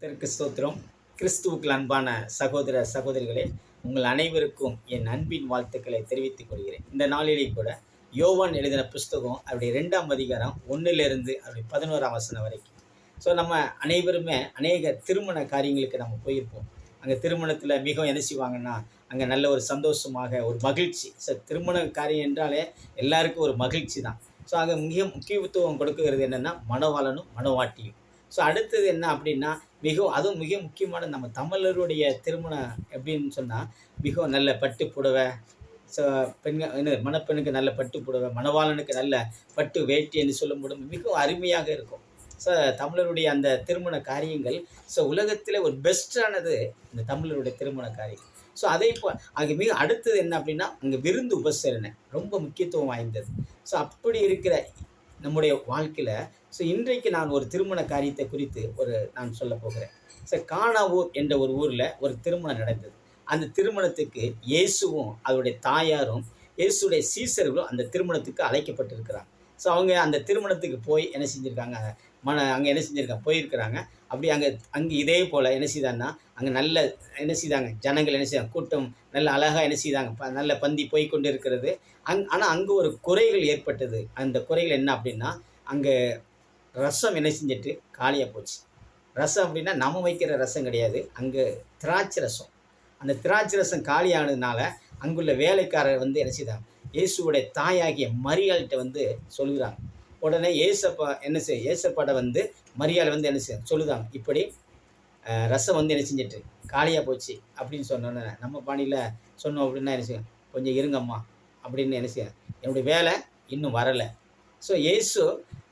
கர்த்தருக்கு ஸ்தோத்திரம். கிறிஸ்துவுக்குள் அன்பான சகோதர சகோதரிகளே, உங்கள் அனைவருக்கும் என் அன்பின் வாழ்த்துக்களை தெரிவித்துக் கொள்கிறேன். இந்த நாளிலே கூட யோவான் எழுதின புஸ்தகம் அவருடைய 2ஆம் அதிகாரம் 1லிருந்து அவருடைய 11ஆம் வசனம் வரைக்கும். நம்ம அனைவருமே அநேக திருமண காரியங்களுக்கு நம்ம போயிருப்போம். அங்கே திருமணத்தில் மிகவும் என்ன செய்வாங்கன்னா, அங்கே நல்ல ஒரு சந்தோஷமாக ஒரு மகிழ்ச்சி. திருமண காரியம் என்றாலே எல்லாருக்கும் ஒரு மகிழ்ச்சி தான். அங்கே மிக முக்கியத்துவம் கொடுக்குறது என்னென்னா மணவாளனும் மணவாட்டியும். அடுத்தது என்ன அப்படின்னா, அதுவும் மிக முக்கியமான நம்ம தமிழருடைய திருமணம் எப்படின்னு சொன்னால், மிகவும் நல்ல பட்டு புடவை, பெண்கள் மணப்பெண்ணுக்கு நல்ல பட்டு புடவை, மணவாளனுக்கு நல்ல பட்டு வேட்டி என்று சொல்லும்போது மிகவும் அருமையாக இருக்கும். தமிழருடைய அந்த திருமண காரியங்கள் உலகத்தில் ஒரு பெஸ்ட்டானது இந்த தமிழருடைய திருமண காரியம். அதே அங்கே மிக அடுத்தது என்ன அப்படின்னா, அங்கே விருந்து உபசரணை ரொம்ப முக்கியத்துவம் வாய்ந்தது. அப்படி இருக்கிற நம்முடைய வாழ்க்கையில் இன்றைக்கு நான் ஒரு திருமண காரியத்தை குறித்து நான் சொல்ல போகிறேன். கானாவூர் என்ற ஒரு ஊரில் ஒரு திருமணம் நடந்தது. அந்த திருமணத்துக்கு இயேசுவும் அவருடைய தாயாரும் இயேசுடைய சீசர்களும் அந்த திருமணத்துக்கு அழைக்கப்பட்டிருக்கிறாங்க. அவங்க அந்த திருமணத்துக்கு போய் என்ன செஞ்சுருக்காங்க, அங்கே என்ன செஞ்சுருக்காங்க, போயிருக்கிறாங்க. அப்படி அங்கே இதே போல் என்ன செய்தாங்கன்னா, அங்கே நல்ல என்ன செய்தாங்க, ஜனங்கள் என்ன செய்தாங்க, கூட்டம் நல்ல அழகாக என்ன செய்தாங்க, நல்ல பந்தி போய் கொண்டு இருக்கிறது. ஆனால் அங்கே ஒரு குறைகள் ஏற்பட்டது. அந்த குறைகள் என்ன அப்படின்னா, அங்கே ரசம் என்ன செஞ்சுட்டு காலியாக போச்சு. ரசம் அப்படின்னா நம்ம வைக்கிற ரசம் கிடையாது, அங்கே திராட்சை ரசம். அந்த திராட்சை ரசம் காலியானதுனால அங்குள்ள வேலைக்காரர் என்ன செய்தாங்க, இயேசுவோடைய தாயாகிய மரியாள்கிட்ட சொல்லுகிறாங்க. உடனே ஏசப்பாட மரியாள் என்ன சொல்லுதாங்க, இப்படி ரசம் என்ன செஞ்சிட்டு காலியாக போச்சு அப்படின்னு சொன்னோன்னே நம்ம பாணியில் சொன்னோம் அப்படின்னா என்ன செய்யும், கொஞ்சம் இருங்கம்மா அப்படின்னு என்ன செய்ய, என்னுடைய வேலை இன்னும் வரலை. இயேசு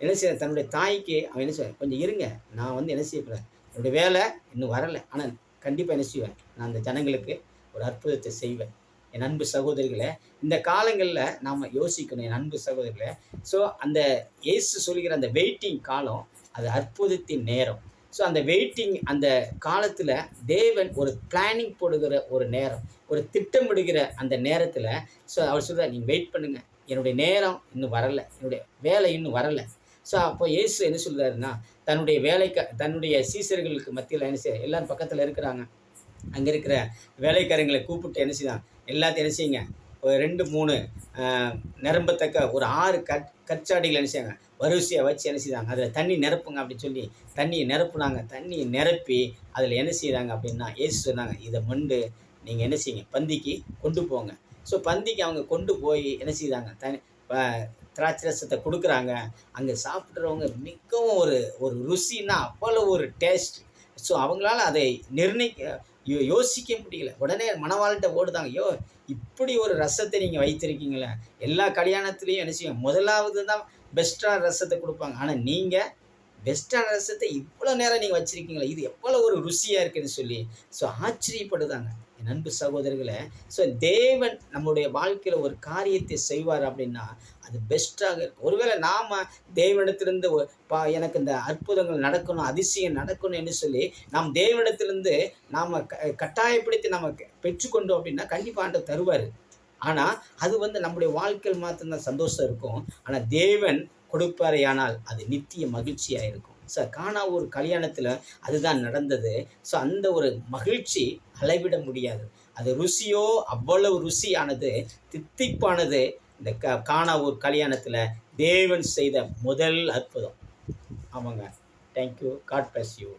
என்ன செய்ய, தன்னுடைய தாய்க்கு அவன் என்ன செய்ய, கொஞ்சம் இருங்க, நான் என்ன செய்யப்படுறேன், என்னுடைய வேலை இன்னும் வரலை, ஆனால் கண்டிப்பாக என்ன செய்வேன், நான் அந்த ஜனங்களுக்கு ஒரு அற்புதத்தை செய்வேன். என் அன்பு சகோதரிகளை, இந்த காலங்களில் நாம் யோசிக்கணும் என் அன்பு சகோதரிகளை. அந்த இயேசு சொல்கிற அந்த வெயிட்டிங் காலம் அது அற்புதத்தின் நேரம். அந்த வெயிட்டிங் அந்த காலத்தில் தேவன் ஒரு பிளானிங் போடுகிற ஒரு நேரம், ஒரு திட்டமிடுகிற அந்த நேரத்தில் அவர் சொல்கிறார், நீங்கள் வெயிட் பண்ணுங்கள், என்னுடைய நேரம் இன்னும் வரலை, என்னுடைய வேலை இன்னும் வரலை. அப்போ இயேசு என்ன சொல்கிறாருன்னா, தன்னுடைய சீசர்களுக்கு மத்தியில் என்ன செய்ய, எல்லாரும் பக்கத்தில் இருக்கிறாங்க, அங்கே இருக்கிற வேலைக்காரங்களை கூப்பிட்டு என்ன செய்தான், எல்லாத்தையும் என்ன செய்யுங்க, ஒரு 2-3 நிரம்பத்தக்க ஒரு 6 கற்சாடிகள் என்ன செய்யாங்க, வரிசையாக வச்சு என்ன செய்தாங்க, அதில் தண்ணி நிரப்புங்க அப்படின்னு சொல்லி தண்ணியை நிரப்புனாங்க. தண்ணியை நிரப்பி அதில் என்ன செய்கிறாங்க அப்படின்னா, இயேசு சொன்னாங்க, இதை மண்டு நீங்கள் என்ன செய்யுங்க, பந்திக்கு கொண்டு போங்க. பந்திக்கு அவங்க கொண்டு போய் என்ன செய்தாங்க, திராட்சை ரசத்தை கொடுக்குறாங்க. அங்கே சாப்பிட்றவங்க மிகவும் ஒரு ருசின்னா அவ்வளோ ஒரு டேஸ்ட். அவங்களால அதை யோசிக்க முடியல. உடனே மணவாள்கிட்ட ஓடுதாங்க, ஐயோ இப்படி ஒரு ரசத்தை நீங்கள் வைத்திருக்கீங்களே, எல்லா கல்யாணத்துலேயும் என்ன செய்யும், முதலாவது தான் பெஸ்ட்டான ரசத்தை கொடுப்பாங்க, ஆனால் நீங்கள் பெஸ்ட்டான ரசத்தை இவ்வளோ நேரம் நீங்கள் வச்சுருக்கீங்களே, இது எவ்வளோ ஒரு ருசியாக இருக்குதுன்னு சொல்லி ஆச்சரியப்படுதாங்க. என் அன்பு சகோதரர்களை, தேவன் நம்முடைய வாழ்க்கையில் ஒரு காரியத்தை செய்வார் அப்படின்னா அது பெஸ்ட்டாக இருக்கும். ஒருவேளை நாம் தேவனிடத்திலிருந்து எனக்கு இந்த அற்புதங்கள் நடக்கணும், அதிசயம் நடக்கணும் என்று சொல்லி நாம் தேவனிடத்திலிருந்து நாம் கட்டாயப்படுத்தி நம்ம பெற்றுக்கொண்டோம் அப்படின்னா கண்டிப்பாக ஆண்டவர் தருவார். ஆனால் அது நம்முடைய வாழ்க்கையில் மாத்திரம்தான் சந்தோஷம் இருக்கும். ஆனால் தேவன் கொடுப்பாரே ஆனால் அது நித்திய மகிழ்ச்சியாக இருக்கும். கானாவூர் கல்யாணத்தில் அதுதான் நடந்தது. அந்த ஒரு மகிழ்ச்சி அளவிட முடியாது. அது ருசியோ அவ்வளவு ருசியானது, தித்திப்பானது. இந்த கானாவூர் கல்யாணத்தில் தேவன் செய்த முதல் அற்புதம். ஆமாங்க. தேங்க்யூ. God bless you.